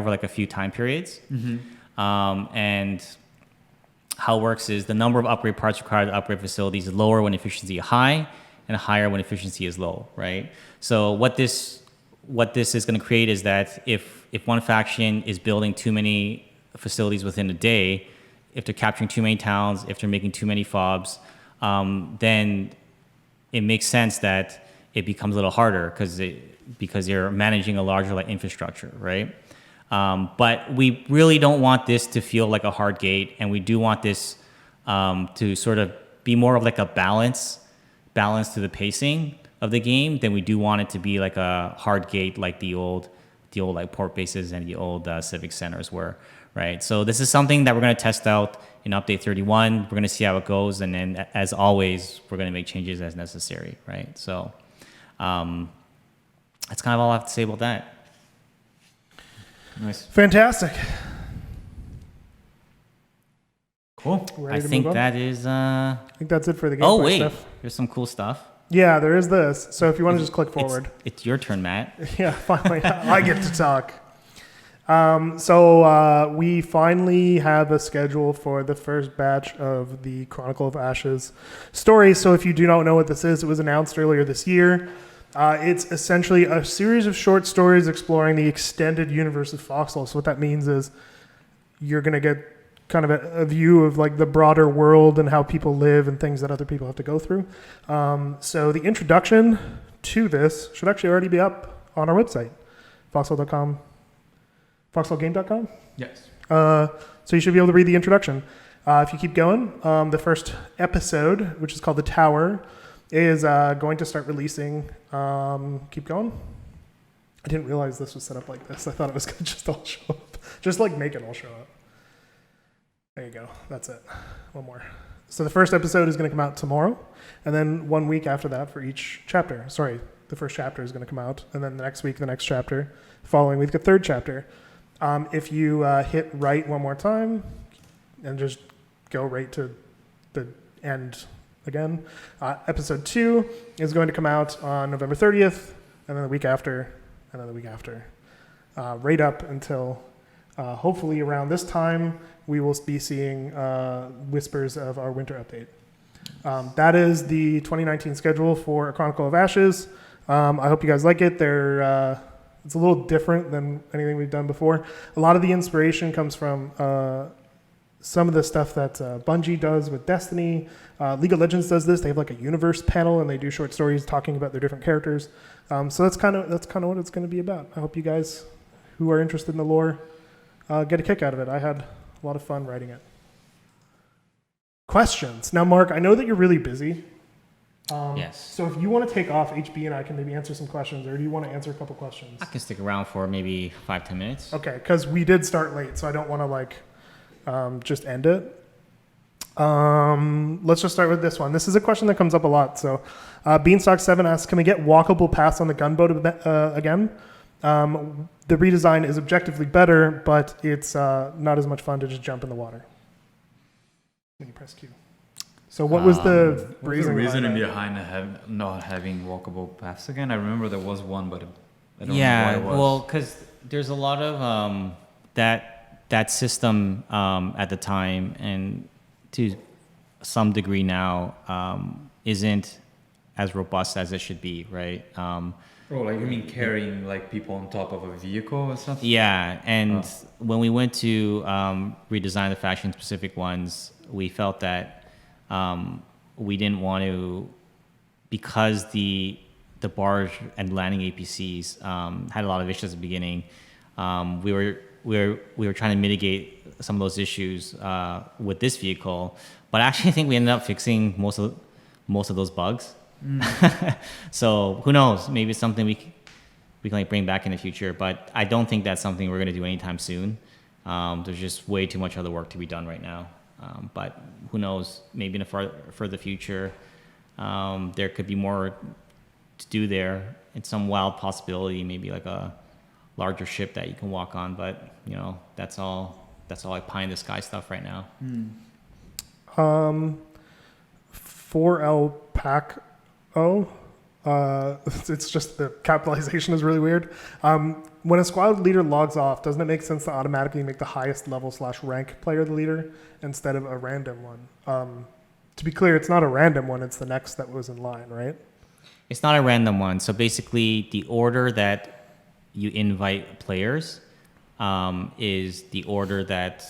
like a few time periods. And how it works is the number of upgrade parts required to upgrade facilities is lower when efficiency is high and higher when efficiency is low, right? So what this is going to create is that if one faction is building too many facilities within a day, if they're capturing too many towns, if they're making too many fobs, then it makes sense that it becomes a little harder because you're managing a larger like infrastructure, right? But we really don't want this to feel like a hard gate, and we do want this to sort of be more of like a balance to the pacing of the game than we do want it to be like a hard gate like the old like port bases and the old civic centers were, right? So this is something that we're going to test out in update 31. We're going to see how it goes, and then as always, we're going to make changes as necessary, right? So that's kind of all I have to say about that. Nice. Fantastic. Cool. Ready I to think move on? that is. I think that's it for the gameplay Oh wait, stuff. there's some cool stuff. Yeah, there is this. So if you want to just click forward. It's your turn, Matt. Yeah, finally, I get to talk. So we finally have a schedule for the first batch of the Chronicle of Ashes stories. So if you do not know what this is, it was announced earlier this year. It's essentially a series of short stories exploring the extended universe of Foxhole. So what that means is you're going to get kind of a view of like the broader world and how people live and things that other people have to go through. So the introduction to this should actually already be up on our website, foxhole.com. foxholegame.com? Yes. So you should be able to read the introduction. If you keep going, the first episode, which is called The Tower, is going to start releasing. Keep going. I didn't realize this was set up like this. I thought it was going to just all show up. Just like make it all show up. There you go. That's it. One more. So the first episode is going to come out tomorrow, and then 1 week after that for each chapter. Sorry, the first chapter is going to come out, and then the next week, the next chapter. The following week, the third chapter. If you hit right one more time and just go right to the end again, episode 2 is going to come out on November 30th, and then the week after, and then the week after. Right up until hopefully around this time, we will be seeing whispers of our winter update. That is the 2019 schedule for A Chronicle of Ashes. I hope you guys like it. It's a little different than anything we've done before. A lot of the inspiration comes from some of the stuff that Bungie does with Destiny. League of Legends does this. They have like a universe panel, and they do short stories talking about their different characters. So that's kind of what it's going to be about. I hope you guys who are interested in the lore get a kick out of it. I had a lot of fun writing it. Questions. Now, Mark, I know that you're really busy. Yes. So if you want to take off, HB and I can maybe answer some questions, or do you want to answer a couple questions? I can stick around for maybe 5-10 minutes. Okay, because we did start late, so I don't want to just end it. Let's just start with this one. This is a question that comes up a lot. So Beanstalk7 asks, can we get walkable paths on the gunboat again? The redesign is objectively better, but it's not as much fun to just jump in the water. When you press Q. So what was the reasoning behind not having walkable paths again? I remember there was one, but I don't know why it was. Well, because there's a lot of that system at the time, and to some degree now, isn't as robust as it should be, right? Oh, like you mean carrying like people on top of a vehicle or something? Yeah, and when we went to redesign the faction specific ones, we felt that we didn't want to, because the barge and landing APCs had a lot of issues at the beginning. We were trying to mitigate some of those issues with this vehicle, but actually I think we ended up fixing most of those bugs. So who knows? Maybe it's something we can like bring back in the future, but I don't think that's something we're going to do anytime soon. There's just way too much other work to be done right now. But who knows? Maybe in the further future, there could be more to do there. It's some wild possibility, maybe like a larger ship that you can walk on. But that's all like pie in the sky stuff right now. 4L Pack O. It's just the capitalization is really weird. When a squad leader logs off, doesn't it make sense to automatically make the highest level / rank player the leader instead of a random one? To be clear, it's not a random one. It's the next that was in line, right? It's not a random one. So basically, the order that you invite players is the order that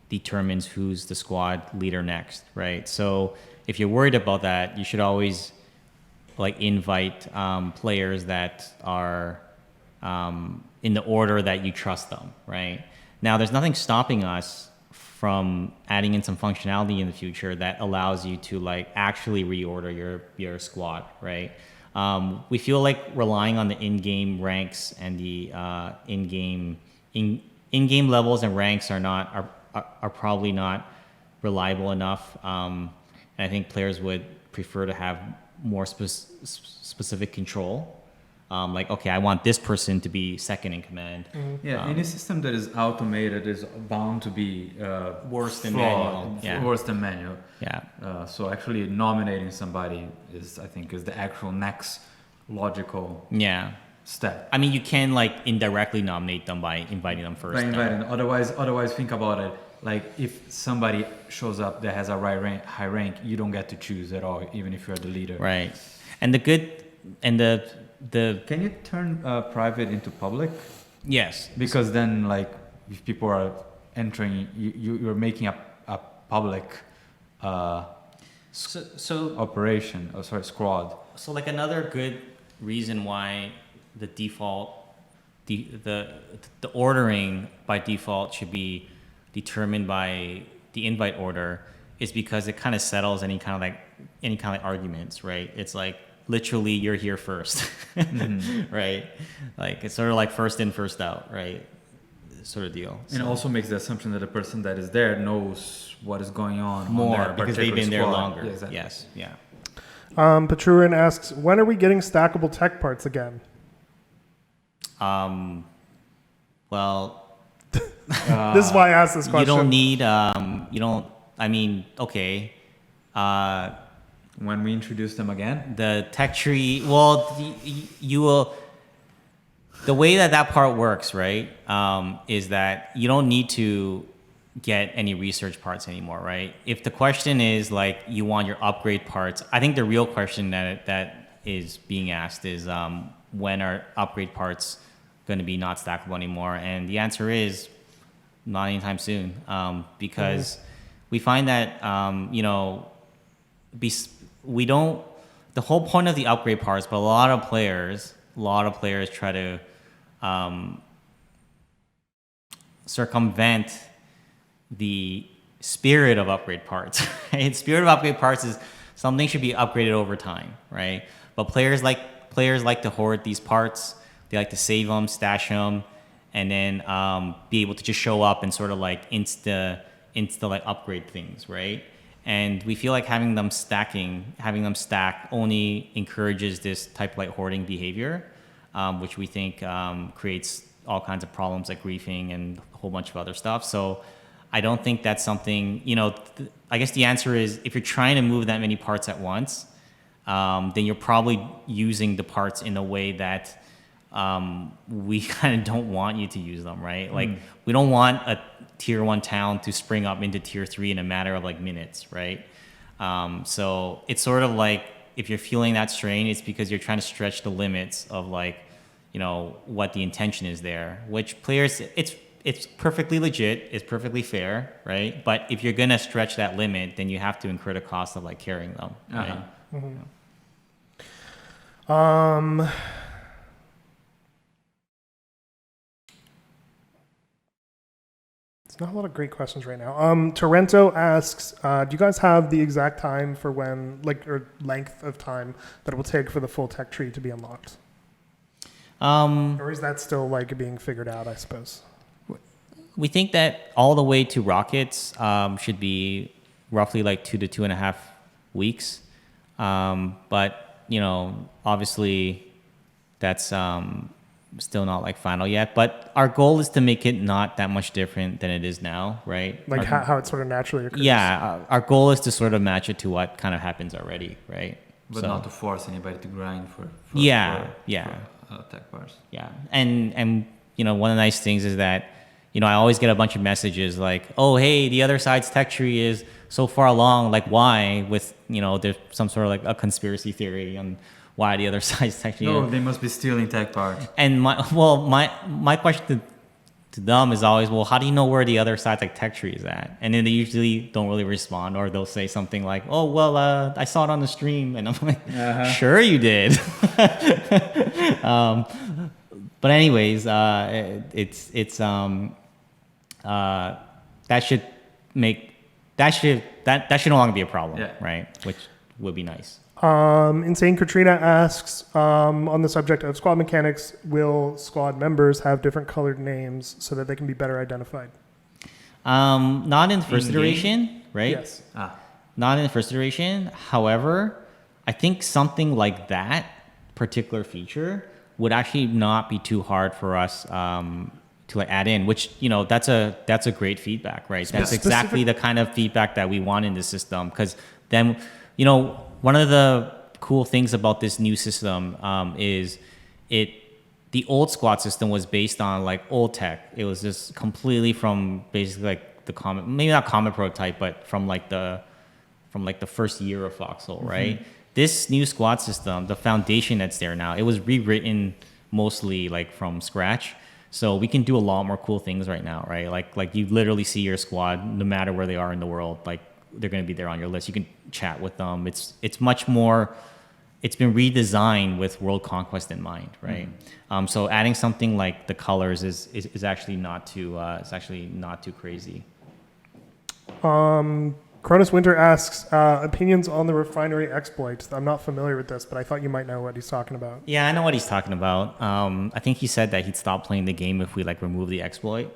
determines who's the squad leader next, right? So if you're worried about that, you should always like invite players that are in the order that you trust them, right? Now, there's nothing stopping us from adding in some functionality in the future that allows you to like actually reorder your squad, right? We feel like relying on the in-game ranks and the in-game levels and ranks are probably not reliable enough, and I think players would prefer to have more specific control. Like, okay, I want this person to be second in command. Yeah, any system that is automated is bound to be Worse than flawed, manual. Yeah. Worse than manual. Yeah. So actually nominating somebody is the actual next logical Yeah. step. I mean, you can like indirectly nominate them by inviting them first. By inviting, otherwise think about it. Like if somebody shows up that has a high rank, you don't get to choose at all, even if you're the leader. Right. And the good and the Can you turn private into public? yes. Because then, like, if people are entering, you're making a public So operation. Squad. So like another good reason why the default, the ordering by default should be determined by the invite order is because it kind of settles any kind of arguments, right? It's like literally you're here first, right? Like it's sort of like first in, first out, right? Sort of deal. And it also makes the assumption that the person that is there knows what is going on more that because they've been there squad. longer. Yeah, exactly. Yes, yeah. Petrurin asks, when are we getting stackable tech parts again? Well, This is why I asked this question. you don't need. I mean, okay. When we introduce them again, The tech tree. Well, you will. The way that part works, right, is that you don't need to get any research parts anymore, right? If the question is like you want your upgrade parts, I think the real question that is being asked is when are upgrade parts going to be not stackable anymore? And the answer is not anytime soon, because we find that we don't. The whole point of the upgrade parts, but a lot of players try to circumvent the spirit of upgrade parts. Right? Spirit of upgrade parts is something should be upgraded over time, right? But players like to hoard these parts. They like to save them, stash them, and then be able to just show up and sort of like insta like upgrade things, right? And we feel like having them stack only encourages this type of like hoarding behavior, which we think creates all kinds of problems like griefing and a whole bunch of other stuff. So I don't think that's something, I guess the answer is if you're trying to move that many parts at once, then you're probably using the parts in a way that we kind of don't want you to use them, right? Like we don't want a tier 1 town to spring up into tier 3 in a matter of like minutes, right? So it's sort of like if you're feeling that strain, it's because you're trying to stretch the limits of like, you know, what the intention is there. Which players, it's perfectly legit, it's perfectly fair, right? But if you're gonna stretch that limit, then you have to incur the cost of like carrying them, right? It's not a lot of great questions right now. Torrento asks, do you guys have the exact time for when, like, or length of time that it will take for the full tech tree to be unlocked? Or is that still like being figured out, I suppose? We think that all the way to rockets should be roughly like 2 to 2.5 weeks. But, you know, obviously that's still not like final yet. But our goal is to make it not that much different than it is now, right? Like how it sort of naturally occurs? Yeah, our goal is to sort of match it to what kind of happens already, right? But not to force anybody to grind for tech bars. Yeah, and you know, one of the nice things is that, you know, I always get a bunch of messages like, oh, hey, the other side's tech tree is so far along, like why? With, you know, there's some sort of like a conspiracy theory on why the other side's tech tree. No, they must be stealing tech bars. And my question to them is always, well, how do you know where the other side's like tech tree is at? And then they usually don't really respond, or they'll say something like, oh, well, I saw it on the stream, and I'm like, sure you did. But anyways, that should no longer be a problem, right? Which would be nice. Insane Katrina asks, on the subject of squad mechanics, will squad members have different colored names so that they can be better identified? Not in the first iteration, right? Yes. Not in the first iteration. However, I think something like that particular feature would actually not be too hard for us to like add in, which, you know, that's a great feedback, right? That's exactly the kind of feedback that we want in the system, because then, you know, one of the cool things about this new system is the old squad system was based on like old tech. It was just completely from basically like the common, maybe not common prototype, but from the first year of Foxhole, right? This new squad system, the foundation that's there now, it was rewritten mostly like from scratch. So we can do a lot more cool things right now, right? Like you literally see your squad no matter where they are in the world, like they're going to be there on your list. You can chat with them. It's much more, it's been redesigned with world conquest in mind, right? So adding something like the colors is actually not too crazy. Cronus Winter asks, opinions on the refinery exploit. I'm not familiar with this, but I thought you might know what he's talking about. Yeah, I know what he's talking about. I think he said that he'd stop playing the game if we like remove the exploit.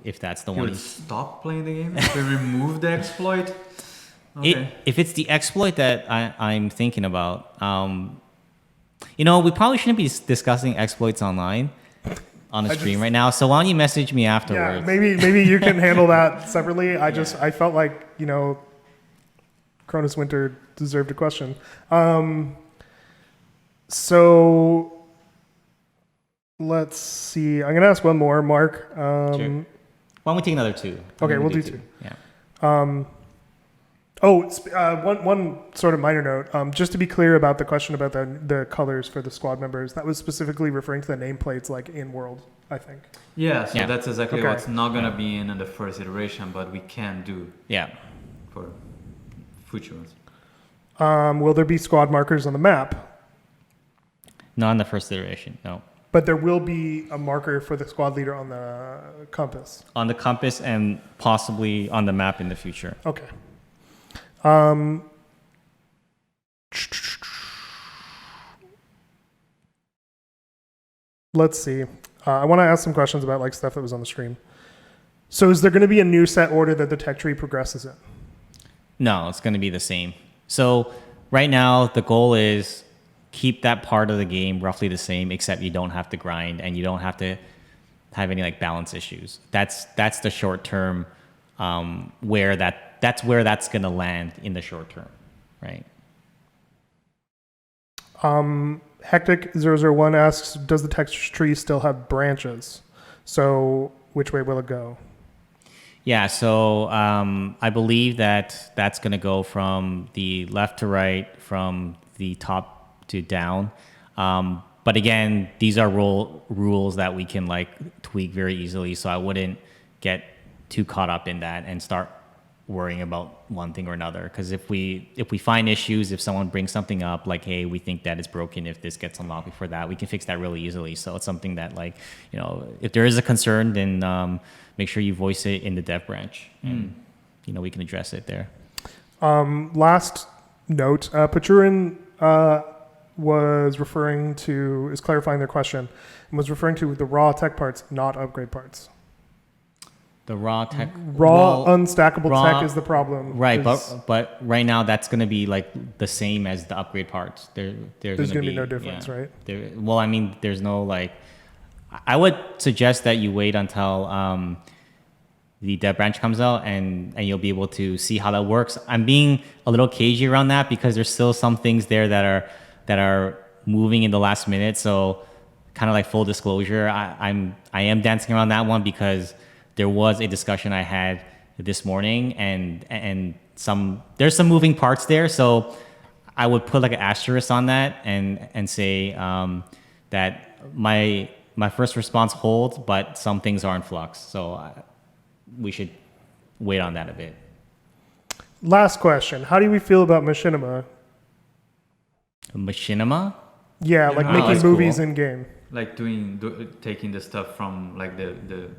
If that's the one. Would stop playing the game if we remove the exploit? Okay. If it's the exploit that I'm thinking about, you know, we probably shouldn't be discussing exploits online on the stream right now. So why don't you message me afterwards? Yeah, maybe you can handle that separately. I felt like, you know, Cronus Winter deserved a question. So let's see. I'm going to ask one more, Mark. Sure. Why don't we take another two? Okay, we'll do two. Yeah. One sort of minor note. Just to be clear about the question about the colors for the squad members, that was specifically referring to the nameplates like in world, I think. Yeah, so that's exactly Okay. what's not going to be in the first iteration, but we can do for future ones. Will there be squad markers on the map? Not in the first iteration, no. But there will be a marker for the squad leader on the compass. On the compass and possibly on the map in the future. Okay. Let's see. I want to ask some questions about like stuff that was on the stream. So is there going to be a new set order that the tech tree progresses in? No, it's going to be the same. So right now the goal is keep that part of the game roughly the same, except you don't have to grind and you don't have to have any like balance issues. That's the short term where that's where that's going to land in the short term, right? Hectic001 asks, does the tech tree still have branches? So which way will it go? Yeah, so I believe that that's going to go from the left to right, from the top to down. But again, these are rules that we can like tweak very easily. So I wouldn't get too caught up in that and start worrying about one thing or another. Because if we find issues, if someone brings something up like, hey, we think that is broken, if this gets unlocked before that, we can fix that really easily. So it's something that like, you know, if there is a concern, then make sure you voice it in the dev branch, and you know, we can address it there. Last note, Pachurin is clarifying their question and was referring to the raw tech parts, not upgrade parts. The raw tech, unstackable raw, tech is the problem. Right, but right now that's going to be like the same as the upgrade parts. There's going to be no difference, right? Well, I mean, there's no like. I would suggest that you wait until the dev branch comes out and you'll be able to see how that works. I'm being a little cagey around that because there's still some things there that are moving in the last minute. So, kind of like full disclosure, I am dancing around that one because there was a discussion I had this morning, and there's some moving parts there. So I would put like an asterisk on that and say that my first response holds, but some things are in flux. So we should wait on that a bit. Last question: how do we feel about machinima? Machinima? Yeah, like making movies in game. Like taking the stuff from like the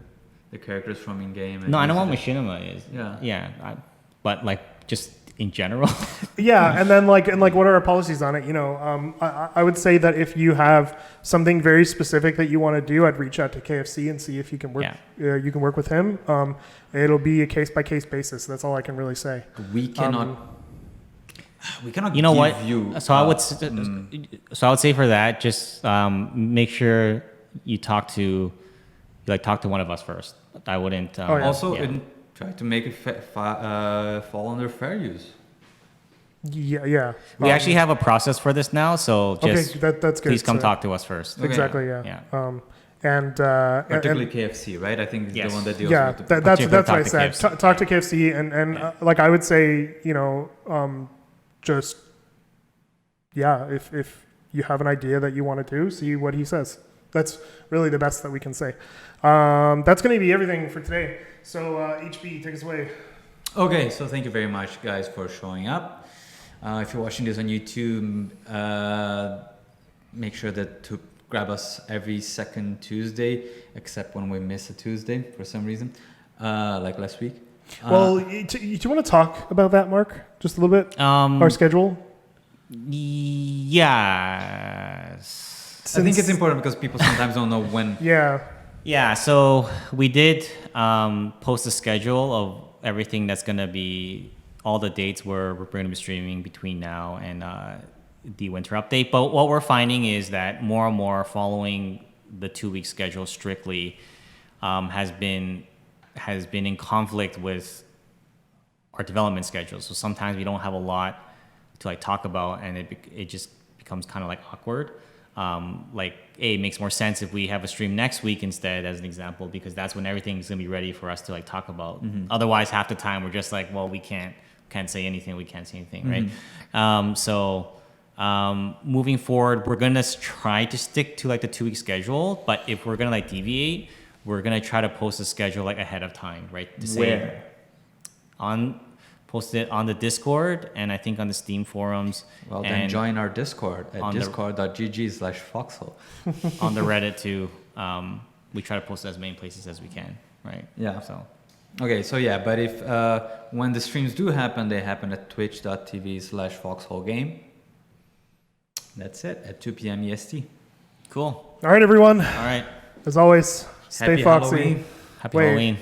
characters from in game. No, I know what machinima is. Yeah. But like just in general. Yeah, and then like what are our policies on it? You know, I would say that if you have something very specific that you want to do, I'd reach out to KFC and see if you can work. Yeah. You can work with him. It'll be a case by case basis. That's all I can really say. We cannot. We cannot. You know what? So I would say for that, just make sure you talk to one of us first. I wouldn't. Try to make it fall under fair use. Yeah. We actually have a process for this now, so just that's good. Please come talk to us first. Okay. Exactly. Yeah. Particularly KFC, right? I think it's the one that deals with the that's what I said. Talk to KFC and like I would say, you know, just if you have an idea that you want to do, see what he says. That's really the best that we can say. That's going to be everything for today. So HB, take us away. Okay, so thank you very much, guys, for showing up. If you're watching this on YouTube, make sure to grab us every second Tuesday, except when we miss a Tuesday for some reason, like last week. Well, do you want to talk about that, Mark? Just a little bit? Our schedule? Yes. I think it's important because people sometimes don't know when. Yeah, so we did post a schedule of everything that's going to be, all the dates where we're going to be streaming between now and the winter update. But what we're finding is that more and more following the 2-week schedule strictly has been in conflict with our development schedule. So sometimes we don't have a lot to like talk about, and it just becomes kind of like awkward. It makes more sense if we have a stream next week instead, as an example, because that's when everything's gonna be ready for us to like talk about. Mm-hmm. Otherwise, half the time we're just like, well, we can't say anything, right? Moving forward, we're gonna try to stick to like the 2-week schedule, but if we're gonna like deviate, we're gonna try to post a schedule like ahead of time, right? Post it on the Discord and I think on the Steam forums. Well, then join our Discord at discord.gg/foxhole. On the Reddit too. We try to post it as many places as we can, right? Yeah. So yeah, but if when the streams do happen, they happen at twitch.tv/foxholegame. That's it, at 2 p.m. EST. Cool. All right, everyone. All right. As always, stay Happy foxy. Halloween. Happy Halloween.